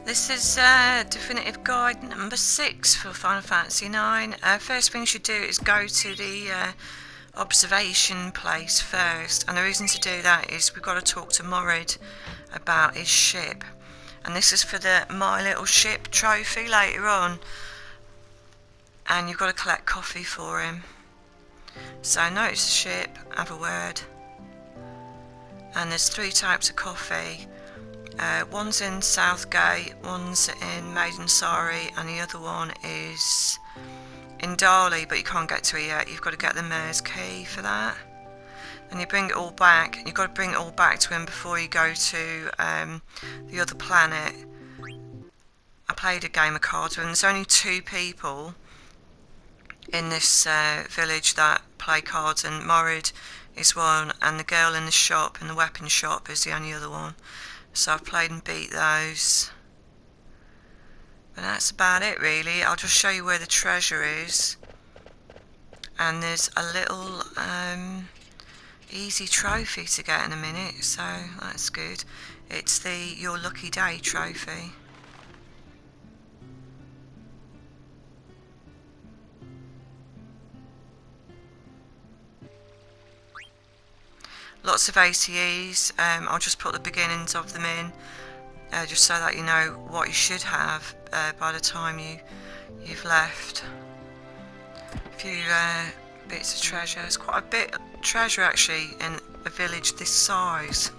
This is definitive guide number 6 for Final Fantasy 9. First thing you should do is go to the observation place first, and the reason to do that is we've got to talk to Morid about his ship, and this is for the My Little Ship trophy later on, and you've got to collect coffee for him. So notice the ship, have a word, and there's 3 types of coffee. One's in Southgate, one's in Maidensari, and the other one is in Dali, but you can't get to it yet. You've got to get the mayor's key for that. And you bring it all back. You've got to bring it all back to him before you go to the other planet. I played a game of cards and there's only 2 people in this village that play cards, and Morid is one, and the girl in the shop, in the weapon shop, is the only other one. So I've played and beat those. But that's about it really. I'll just show you where the treasure is. And there's a little easy trophy to get in a minute, so that's good. It's the Your Lucky Day trophy. Lots of ATEs. I'll just put the beginnings of them in, just so that you know what you should have by the time you've left. A few bits of treasure. There's quite a bit of treasure actually in a village this size,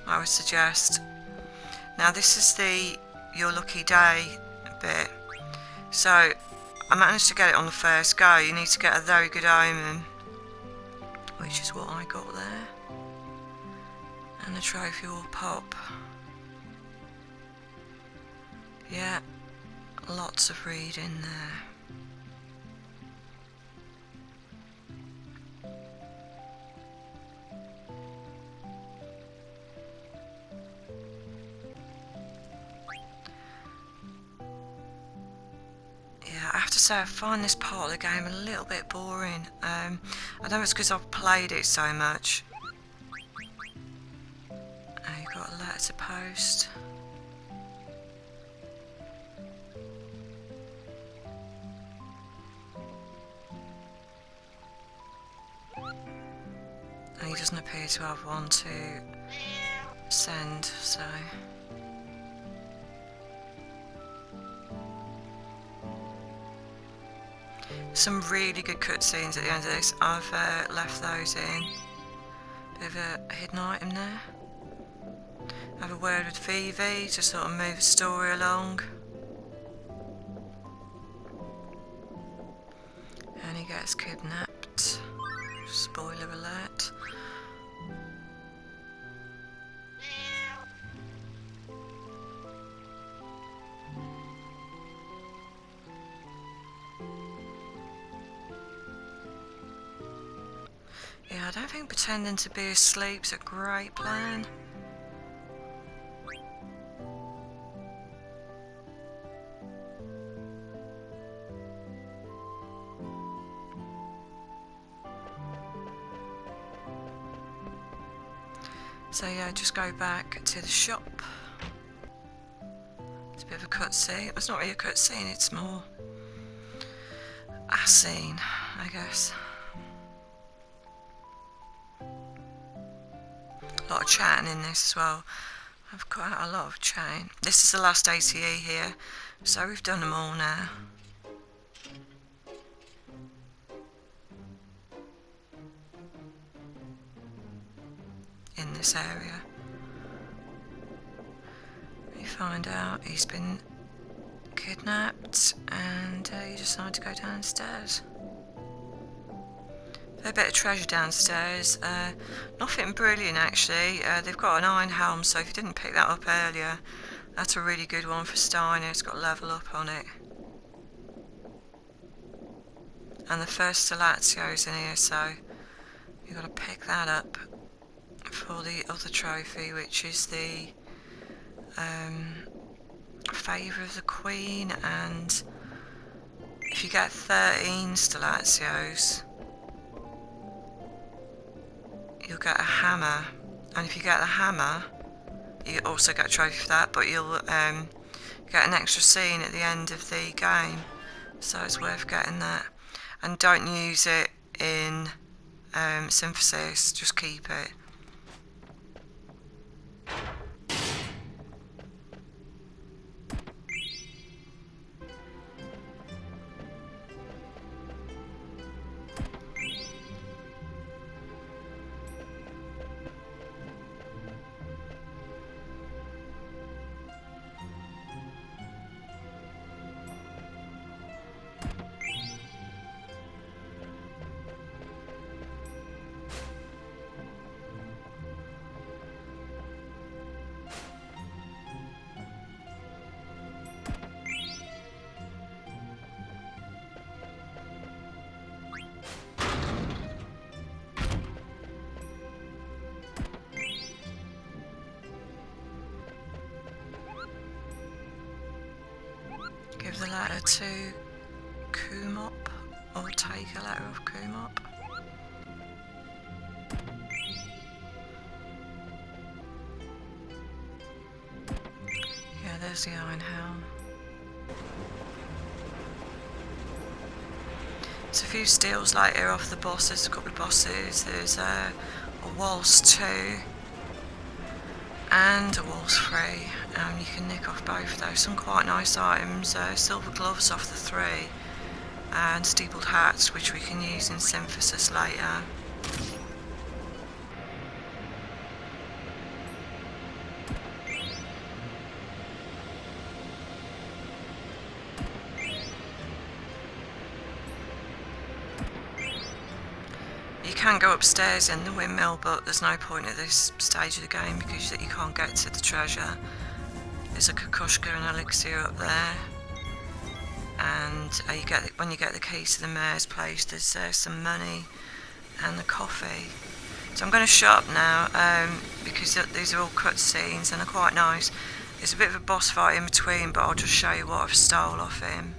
I would suggest. Now this is the Your Lucky Day bit. So I managed to get it on the first go. You need to get a very good omen, which is what I got there. And the trophy will pop. Yeah, lots of reading there. Yeah, I have to say I find this part of the game a little bit boring. I know it's because I've played it so much. You've got a letter to post. He doesn't appear to have one to send, so... Some really good cutscenes at the end of this. I've left those in. Bit of a hidden item there. Have a word with Phoebe to sort of move the story along. And he gets kidnapped. Spoiler alert. Yeah, I don't think pretending to be asleep's a great plan. So yeah, just go back to the shop. It's a bit of a cutscene. It's not really a cutscene, it's more a scene, I guess. A lot of chatting in this as well. I've quite a lot of chatting. This is the last ATE here, so we've done them all now. In this area. You find out he's been kidnapped and you decide to go downstairs. A bit of treasure downstairs. Nothing brilliant actually. They've got an iron helm, so if you didn't pick that up earlier, that's a really good one for Steiner. It's got level up on it. And the first Stellazio's in here, so you've got to pick that up for the other trophy, which is the Favour of the Queen. And if you get 13 Stellazios, you'll get a hammer, and if you get the hammer, you also get a trophy for that, but you'll get an extra scene at the end of the game, so it's worth getting that. And don't use it in synthesis, just keep it. Give the letter to Kumop, or take a letter of Kumop. Yeah, there's the Iron Helm. There's a few steals later off the bosses, a couple of bosses. There's a waltz 2 and a waltz 3. You can nick off both of those. Some quite nice items, silver gloves off the 3 and steepled hats, which we can use in synthesis later. You can go upstairs in the windmill, but there's no point at this stage of the game because you can't get to the treasure. There's a Kukushka and elixir up there, and when you get the keys to the mayor's place, there's some money and the coffee. So I'm going to shut up now because these are all cutscenes and they're quite nice. There's a bit of a boss fight in between, but I'll just show you what I've stole off him.